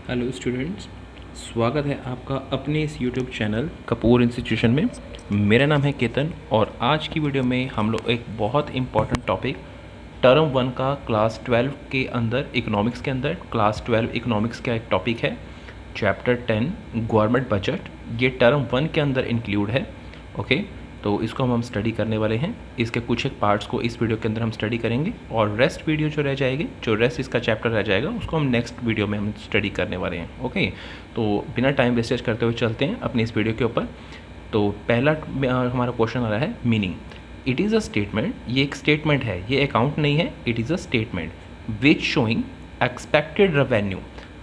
Hello students, स्वागत है आपका अपने इस यूट्यूब चैनल कपूर इंस्टीट्यूशन में। मेरा नाम है केतन और आज की वीडियो में हम लोग एक बहुत इम्पॉर्टेंट टॉपिक टर्म 1 का क्लास 12 के अंदर इकोनॉमिक्स के अंदर क्लास 12 इकोनॉमिक्स का एक टॉपिक है, चैप्टर 10 गवर्नमेंट बजट। ये टर्म 1 के अंदर इंक्लूड है। ओके, तो इसको हम स्टडी करने वाले हैं। इसके कुछ एक पार्ट्स को इस वीडियो के अंदर हम स्टडी करेंगे और रेस्ट वीडियो जो रह जाएगी, जो रेस्ट इसका चैप्टर रह जाएगा, उसको हम नेक्स्ट वीडियो में हम स्टडी करने वाले हैं। ओके, तो बिना टाइम वेस्टेज करते हुए चलते हैं अपनी इस वीडियो के ऊपर। तो पहला हमारा क्वेश्चन आ रहा है meaning. It is a statement, ये एक स्टेटमेंट है, ये अकाउंट नहीं है, it is a statement which showing expected revenue.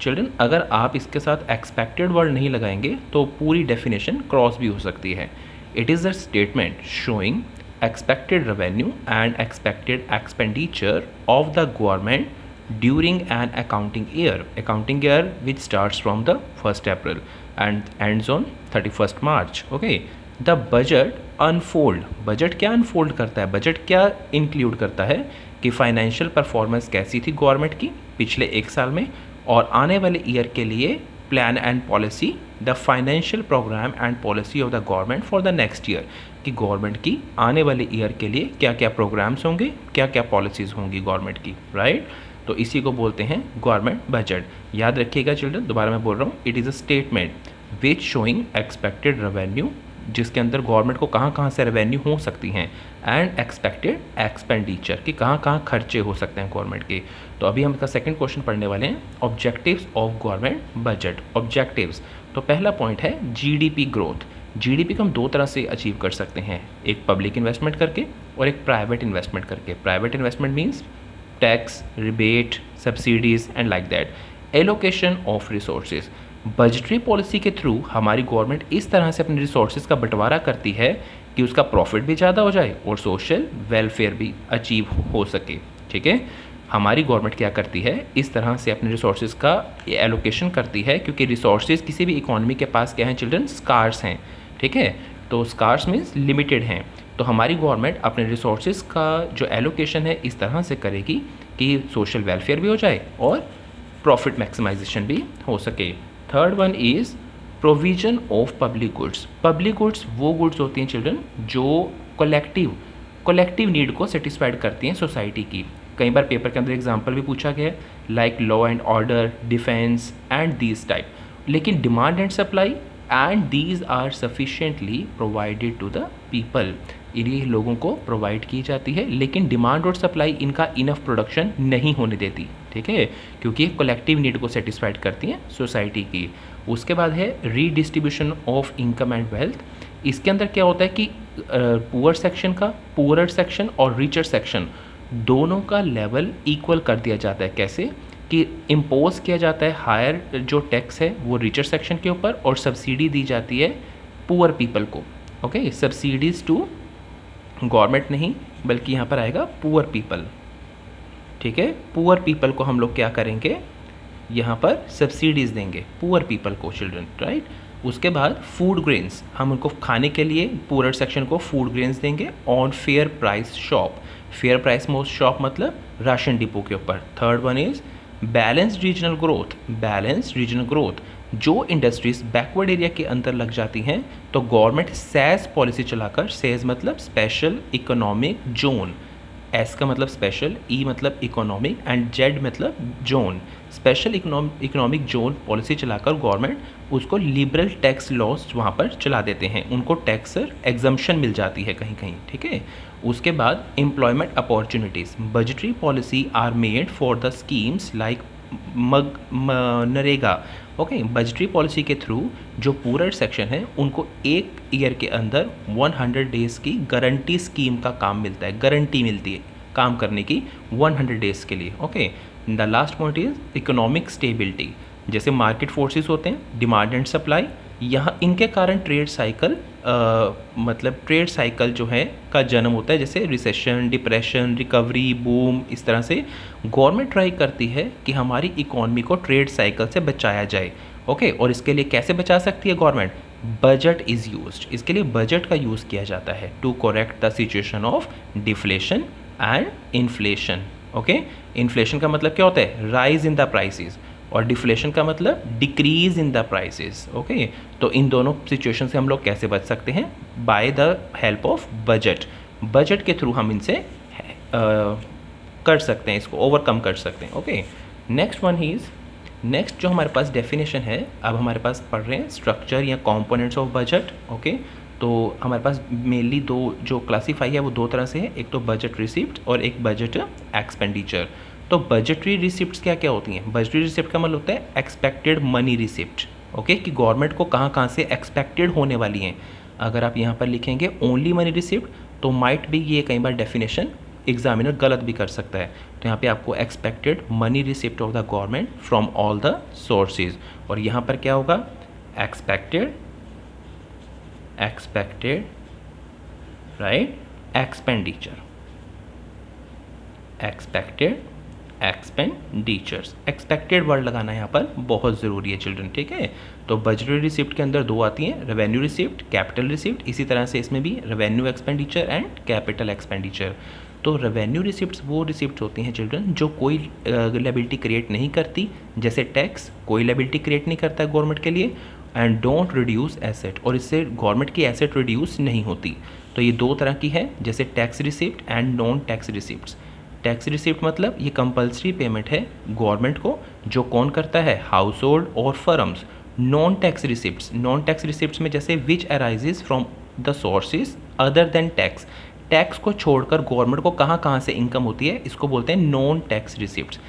Children, अगर आप इसके साथ एक्सपेक्टेड वर्ड नहीं लगाएंगे तो पूरी डेफिनेशन क्रॉस भी हो सकती है। It is a statement showing expected revenue and expected expenditure of the government during an accounting year. Accounting year which starts from the 1st April and ends on 31st March. Okay. The budget unfold. Budget क्या unfold करता है? Budget क्या include करता है कि financial performance कैसी थी government की पिछले एक साल में और आने वाले ईयर के लिए plan and policy, the financial programme and policy of the government for the next year, कि गवर्नमेंट की आने वाले ईयर के लिए क्या क्या प्रोग्राम्स होंगे, क्या क्या पॉलिसीज़ होंगी गवर्नमेंट की, राइट। तो इसी को बोलते हैं गवर्नमेंट बजट। याद रखिएगा चिल्ड्रन, दोबारा मैं बोल रहा हूँ, it is a statement which showing expected revenue, जिसके अंदर गवर्नमेंट को कहाँ कहाँ से रेवेन्यू हो सकती हैं, एंड एक्सपेक्टेड एक्सपेंडिचर, कि कहाँ कहाँ खर्चे हो सकते हैं गवर्नमेंट के। तो अभी हम इसका सेकंड क्वेश्चन पढ़ने वाले हैं, objectives of government budget. Objectives, तो पहला पॉइंट है जीडीपी ग्रोथ। जीडीपी को हम दो तरह से अचीव कर सकते हैं, एक पब्लिक इन्वेस्टमेंट करके और एक प्राइवेट इन्वेस्टमेंट करके। Private investment means tax, rebate, subsidies and like that. Allocation of resources, budgetary policy के थ्रू हमारी गवर्नमेंट इस तरह से अपने रिसोर्सेज का बंटवारा करती है कि उसका प्रॉफिट भी ज़्यादा हो जाए और सोशल वेलफेयर भी अचीव हो सके। ठीक है, हमारी गवर्नमेंट क्या करती है, इस तरह से अपने रिसोर्सेज का एलोकेशन करती है, क्योंकि रिसोर्सेज किसी भी इकोनॉमी के पास क्या हैं चिल्ड्रन, स्कार्स हैं। ठीक है, तो स्कार्स मीन्स लिमिटेड हैं। तो हमारी गवर्नमेंट अपने रिसोर्सेज का जो एलोकेशन है इस तरह से करेगी कि सोशल वेलफेयर भी हो जाए और प्रॉफिट मैक्सिमाइजेशन भी हो सके। Third one is provision of public goods. Public goods वो गुड्स होती हैं चिल्ड्रन जो कलेक्टिव नीड को सेटिस्फाइड करती हैं सोसाइटी की। कई बार पेपर के अंदर एग्जांपल भी पूछा गया है, like law and order, defence and these type. लेकिन demand and supply and these are sufficiently provided to the people, इन्हीं लोगों को प्रोवाइड की जाती है, लेकिन डिमांड और सप्लाई इनका इनफ प्रोडक्शन नहीं होने देती। ठीक है, क्योंकि कलेक्टिव नीड को सेटिस्फाइड करती हैं सोसाइटी की। उसके बाद है redistribution of income and wealth. इसके अंदर क्या होता है कि पुअर सेक्शन का, पुअरर सेक्शन और रिचर सेक्शन दोनों का लेवल इक्वल कर दिया जाता है। कैसे कि इम्पोज किया जाता है हायर जो टैक्स है वो रिचर सेक्शन के ऊपर और सब्सिडी दी जाती है पुअर पीपल को। ओके, सब्सिडीज टू गवर्नमेंट नहीं बल्कि यहाँ पर आएगा पुअर पीपल। ठीक है, पुअर पीपल को हम लोग क्या करेंगे, यहाँ पर सब्सिडीज देंगे पुअर पीपल को चिल्ड्रन, राइट। उसके बाद फूड ग्रेन्स, हम उनको खाने के लिए पुअर सेक्शन को फूड ग्रेन्स देंगे on fair price shop. Fair price most shop मतलब राशन डिपो के ऊपर। Third one is balanced regional growth. Balanced regional growth, जो इंडस्ट्रीज बैकवर्ड एरिया के अंदर लग जाती हैं तो गवर्नमेंट सेज पॉलिसी चलाकर, सेज मतलब स्पेशल इकोनॉमिक जोन, एस का मतलब स्पेशल, ई मतलब इकोनॉमिक एंड जेड मतलब zone, special economic zone policy चलाकर गवर्नमेंट उसको लिबरल टैक्स लॉस वहाँ पर चला देते हैं, उनको टैक्स एग्जम्पशन मिल जाती है कहीं कहीं। ठीक है, उसके बाद employment opportunities. Budgetary policy are made for the schemes like NREGA. Okay, budgetary policy के थ्रू जो पूरा सेक्शन है उनको एक ईयर के अंदर 100 डेज़ की गारंटी स्कीम का काम मिलता है, गारंटी मिलती है काम करने की 100 डेज़ के लिए। Okay, the last point is economic stability. जैसे मार्केट फोर्सेस होते हैं, डिमांड एंड सप्लाई, यहाँ इनके कारण ट्रेड साइकिल मतलब ट्रेड साइकिल जो है का जन्म होता है, जैसे रिसेशन, डिप्रेशन, रिकवरी, बूम। इस तरह से गवर्नमेंट ट्राई करती है कि हमारी इकोनॉमी को ट्रेड साइकिल से बचाया जाए। ओके, और इसके लिए कैसे बचा सकती है गवर्नमेंट, बजट इज़ यूज्ड। इसके लिए बजट का यूज़ किया जाता है to correct the situation of deflation and inflation. Okay, inflation का मतलब क्या होता है, राइज इन द प्राइसेस, और डिफ्लेशन का मतलब decrease in the prices. Okay, तो इन दोनों सिचुएशन से हम लोग कैसे बच सकते हैं? By the help of budget. Budget के थ्रू हम इनसे कर सकते हैं, इसको ओवरकम कर सकते हैं। Okay, next one is, next जो हमारे पास डेफिनेशन है, अब हमारे पास पढ़ रहे हैं स्ट्रक्चर या कंपोनेंट्स ऑफ बजट। ओके, तो हमारे पास मेनली दो जो क्लासीफाई है वो दो तरह से है, एक तो बजट रिसिप्ट और एक बजट एक्सपेंडिचर। तो बजटरी रिसिप्ट्स क्या क्या होती हैं? बजटरी रिसिप्ट का मतलब होता है एक्सपेक्टेड मनी रिसिप्ट। ओके, कि गवर्नमेंट को कहाँ कहाँ से एक्सपेक्टेड होने वाली हैं। अगर आप यहाँ पर लिखेंगे ओनली मनी रिसिप्ट तो माइट भी ये कई बार डेफिनेशन एग्जामिनर गलत भी कर सकता है। तो यहाँ पे आपको expected money receipt of the government from all the sources, और यहाँ पर क्या होगा? Expected right expenditure, expected expenditures. Expected word लगाना यहाँ पर बहुत ज़रूरी है चिल्ड्रन, ठीक है। तो बजटरी रिसिप्ट के अंदर दो आती हैं, रेवेन्यू रिसिप्ट, कैपिटल रिसिप्ट। इसी तरह से इसमें भी revenue expenditure and capital expenditure. तो रेवेन्यू रिसिप्ट्स वो रिसिप्ट होती हैं चिल्ड्रन जो कोई लायबिलिटी क्रिएट नहीं करती, जैसे टैक्स कोई लायबिलिटी क्रिएट नहीं करता है गवर्नमेंट के लिए, एंड डोंट रिड्यूस एसेट, और इससे गवर्नमेंट की एसेट रिड्यूस नहीं होती। तो ये दो तरह की है, जैसे tax receipt and non tax receipts. Tax receipt मतलब ये कंपलसरी पेमेंट है गवर्नमेंट को, जो कौन करता है? हाउस होल्ड और firms. Non tax receipts, non tax receipts में जैसे which arises from the sources other than tax, tax को छोड़कर गवर्नमेंट को कहाँ कहाँ से इनकम होती है, इसको बोलते हैं नॉन टैक्स रिसिप्ट्स।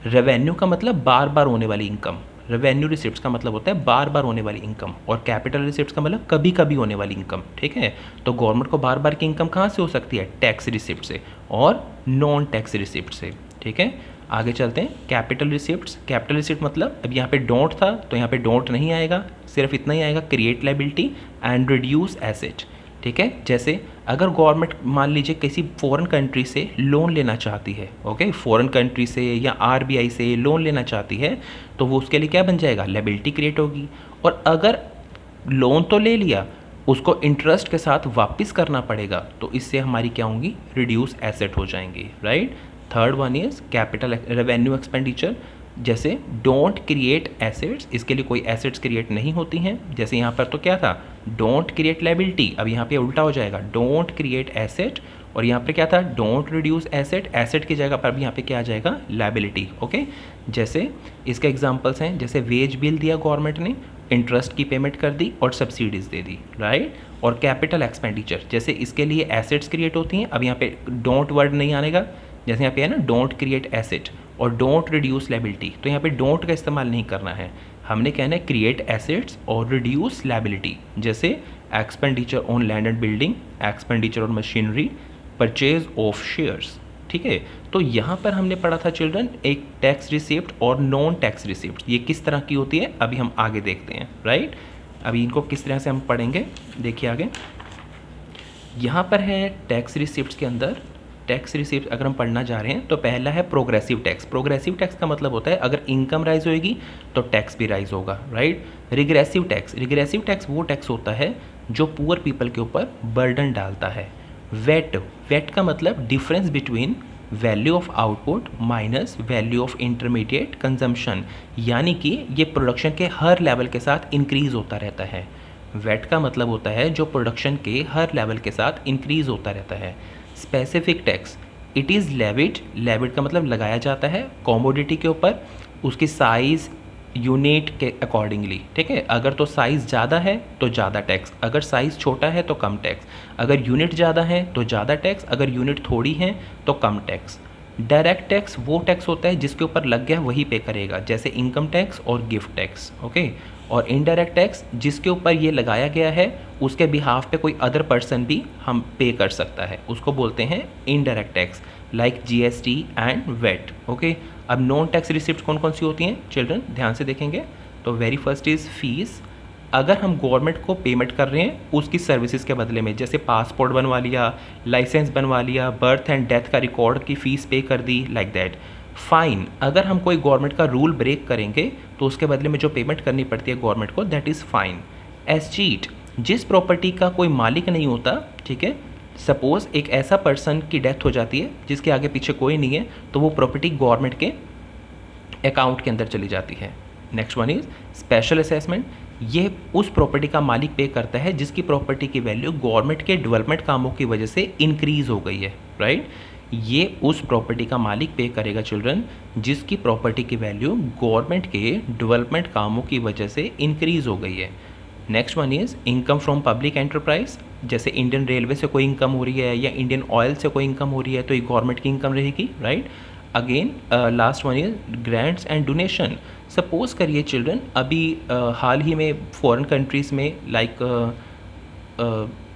रेवेन्यू का मतलब बार बार होने वाली इनकम, रेवेन्यू रिसिप्ट्स का मतलब होता है बार बार होने वाली इनकम, और कैपिटल रिसिप्ट्स का मतलब कभी कभी होने वाली इनकम, ठीक है। तो गवर्नमेंट को बार बार की इनकम कहाँ से हो सकती है? टैक्स रिसिप्ट से और नॉन टैक्स रिसिप्ट से, ठीक है। आगे चलते हैं, कैपिटल रिसिप्ट्स। कैपिटल रिसिप्ट मतलब अब यहाँ पे डोंट था तो यहाँ पे डोंट नहीं आएगा, सिर्फ इतना ही आएगा, create liability and reduce asset, ठीक है। जैसे अगर गवर्नमेंट मान लीजिए किसी फॉरेन कंट्री से लोन लेना चाहती है, ओके, फॉरेन कंट्री से या आरबीआई से लोन लेना चाहती है, तो वो उसके लिए क्या बन जाएगा? लायबिलिटी क्रिएट होगी। और अगर लोन तो ले लिया, उसको इंटरेस्ट के साथ वापस करना पड़ेगा, तो इससे हमारी क्या होंगी? रिड्यूस एसेट हो जाएंगे, right. Third one is capital revenue expenditure. जैसे डोंट क्रिएट एसेट्स, इसके लिए कोई एसेट्स क्रिएट नहीं होती हैं। जैसे यहाँ पर तो क्या था? डोंट क्रिएट लायबिलिटी, अब यहाँ पे उल्टा हो जाएगा, डोंट क्रिएट एसेट, और यहाँ पे क्या था? डोंट रिड्यूस एसेट, एसेट की जगह पर भी यहाँ पे क्या आ जाएगा? Liability, okay. जैसे इसके एग्जांपल्स हैं, जैसे वेज बिल दिया गवर्नमेंट ने, इंटरेस्ट की पेमेंट कर दी और सब्सिडीज़ दे दी, राइट। और कैपिटल एक्सपेंडिचर, जैसे इसके लिए एसेट्स क्रिएट होती हैं, अब यहाँ पे डोंट वर्ड नहीं आनेगा, जैसे यहाँ पे है ना डोंट क्रिएट एसेट और डोंट रिड्यूस लायबिलिटी, तो यहाँ पे डोंट का इस्तेमाल नहीं करना है, हमने कहना है क्रिएट एसेट्स और रिड्यूस लायबिलिटी। जैसे expenditure on land and building, expenditure on machinery, purchase of shares, ठीक है। तो यहाँ पर हमने पढ़ा था चिल्ड्रन एक टैक्स रिसिप्ट और नॉन टैक्स रिसिप्ट, ये किस तरह की होती है अभी हम आगे देखते हैं, राइट। अभी इनको किस तरह से हम पढ़ेंगे, देखिए आगे। यहाँ पर है टैक्स रिसिप्ट के अंदर, टैक्स रिसिप्ट अगर हम पढ़ना जा रहे हैं तो पहला है प्रोग्रेसिव टैक्स। प्रोग्रेसिव टैक्स का मतलब होता है अगर इनकम राइज होएगी तो टैक्स भी राइज होगा, right. Regressive tax, regressive tax वो टैक्स होता है जो पुअर पीपल के ऊपर बर्डन डालता है। वेट, वेट का मतलब difference between value of output minus value of intermediate consumption, यानी कि ये प्रोडक्शन के हर लेवल के साथ इंक्रीज होता रहता है। वेट का मतलब होता है जो प्रोडक्शन के हर लेवल के साथ इंक्रीज होता रहता है। Specific tax, it is levied, levied का मतलब लगाया जाता है कॉमोडिटी के ऊपर, उसकी साइज़ यूनिट के अकॉर्डिंगली, ठीक है। अगर तो साइज़ ज़्यादा है तो ज़्यादा टैक्स, अगर साइज़ छोटा है तो कम टैक्स, अगर यूनिट ज़्यादा है तो ज़्यादा टैक्स, अगर यूनिट थोड़ी है तो कम टैक्स। डायरेक्ट टैक्स वो टैक्स होता है जिसके ऊपर लग गया वही पे करेगा, जैसे इनकम टैक्स और गिफ्ट टैक्स, ओके। और इनडायरेक्ट टैक्स जिसके ऊपर ये लगाया गया है उसके बिहाफ पे कोई अदर पर्सन भी हम पे कर सकता है, उसको बोलते हैं indirect tax, like GST and VAT, okay. अब नॉन टैक्स रिसिप्ट कौन कौन सी होती हैं चिल्ड्रन, ध्यान से देखेंगे तो वेरी फर्स्ट इज़ फीस। अगर हम गवर्नमेंट को पेमेंट कर रहे हैं उसकी सर्विसेज के बदले में, जैसे पासपोर्ट बनवा लिया, लाइसेंस बनवा लिया, बर्थ एंड डेथ का रिकॉर्ड की फ़ीस पे कर दी, लाइक दैट। फाइन, अगर हम कोई गवर्नमेंट का रूल ब्रेक करेंगे तो उसके बदले में जो पेमेंट करनी पड़ती है गवर्नमेंट को, दैट इज़ फाइन। एस्चीट, जिस प्रॉपर्टी का कोई मालिक नहीं होता, ठीक है, सपोज एक ऐसा पर्सन की डेथ हो जाती है जिसके आगे पीछे कोई नहीं है, तो वो प्रॉपर्टी गवर्नमेंट के अकाउंट के अंदर चली जाती है। Next one is special assessment. ये उस प्रॉपर्टी का मालिक पे करता है जिसकी प्रॉपर्टी की वैल्यू गवर्नमेंट के डेवलपमेंट कामों की वजह से इंक्रीज हो गई है, राइट। ये उस प्रॉपर्टी का मालिक पे करेगा चिल्ड्रन जिसकी प्रॉपर्टी की वैल्यू गवर्नमेंट के डेवलपमेंट कामों की वजह से इंक्रीज हो गई है। Next one is income from public enterprise. जैसे इंडियन रेलवे से कोई इनकम हो रही है या इंडियन ऑयल से कोई इनकम हो रही है तो ये गवर्नमेंट की इनकम रहेगी, right. Again last one is grants and donation. Suppose करिए चिल्ड्रन अभी हाल ही में फॉरेन कंट्रीज़ में लाइक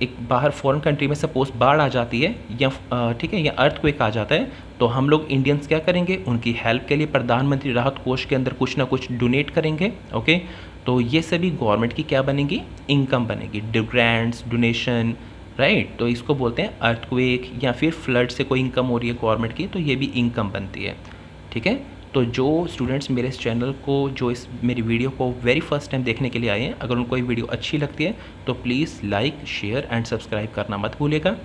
एक बाहर फॉरेन कंट्री में सपोज बाढ़ आ जाती है या ठीक है या अर्थक्वेक आ जाता है, तो हम लोग इंडियंस क्या करेंगे, उनकी हेल्प के लिए प्रधानमंत्री राहत कोष के अंदर कुछ ना कुछ डोनेट करेंगे। ओके, तो ये सभी गवर्नमेंट की क्या बनेगी, इनकम बनेगी, ग्रांट्स, डोनेशन, राइट। तो इसको बोलते हैं अर्थक्वेक या फिर फ्लड से कोई इनकम हो रही है गवर्नमेंट की तो ये भी इनकम बनती है, ठीक है। तो जो स्टूडेंट्स मेरे इस चैनल को जो इस मेरी वीडियो को वेरी फर्स्ट टाइम देखने के लिए आए हैं, अगर उनको ये वीडियो अच्छी लगती है तो please like, share and subscribe करना मत भूलिएगा,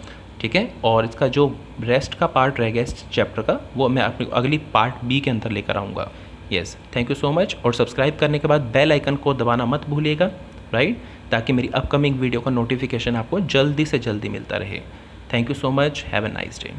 ठीक है। और इसका जो रेस्ट का पार्ट रहेगा इस चैप्टर का वो मैं अपनी अगली पार्ट बी के अंदर लेकर आऊँगा। Yes, thank you so much. और सब्सक्राइब करने के बाद बेल आइकन को दबाना मत भूलिएगा, राइट, ताकि मेरी अपकमिंग वीडियो का नोटिफिकेशन आपको जल्दी से जल्दी मिलता रहे। Thank you so much, have a nice day.